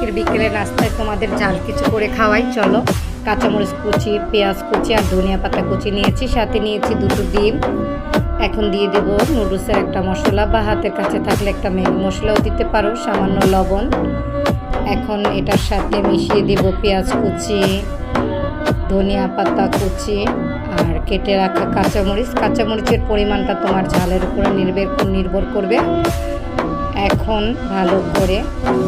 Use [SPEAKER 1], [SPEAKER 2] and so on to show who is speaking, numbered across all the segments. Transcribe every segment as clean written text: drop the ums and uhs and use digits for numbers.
[SPEAKER 1] আজকের বিকেলে নাস্তায় তোমাদের ঝাল কিছু করে খাওয়াই। চলো, কাঁচামরিচ কুচি, পেঁয়াজ কুচি আর ধনিয়া পাতা কুচি নিয়েছি, সাথে নিয়েছি দুটো ডিম। এখন দিয়ে দেব নুডলসের একটা মশলা, বা হাতের কাছে থাকলে একটা ম্যাগি মশলাও দিতে পারো, সামান্য লবণ। এখন এটার সাথে মিশিয়ে দেব পেঁয়াজ কুচি, ধনিয়া পাতা কুচি আর কেটে রাখা কাঁচামরিচ। কাঁচামরিচের পরিমাণটা তোমার ঝালের উপরে নির্ভর করবে। এখন ভালো করে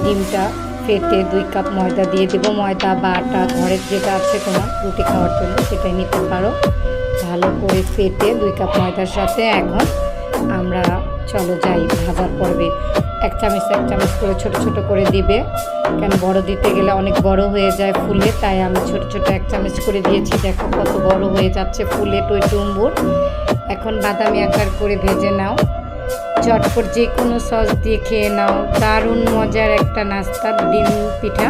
[SPEAKER 1] ডিমটা ফেটে 2 কাপ ময়দা দিয়ে দেবো। ময়দা বা আটা ঘরের যেটা আছে তোমার রুটি খাওয়ার জন্য সেটাই নিতে পারো। ভালো করে ফেটে 2 কাপ ময়দার সাথে এখন আমরা চলো যাই ভাজার পর্বে। 1 চামচ করে ছোট ছোট করে দিবে, কেন বড় দিতে গেলে অনেক বড় হয়ে যায় ফুলে, তাই আমি ছোট ছোট 1 চামচ করে দিয়েছি। দেখো কত বড় হয়ে যাচ্ছে ফুলে টইটুম্বুর। এখন বাদামি আকার করে ভেজে নাও, ঝটপট যে কোনো সস দিয়ে খেয়ে নাও। দারুণ মজার একটা নাস্তা ডিম পিঠা।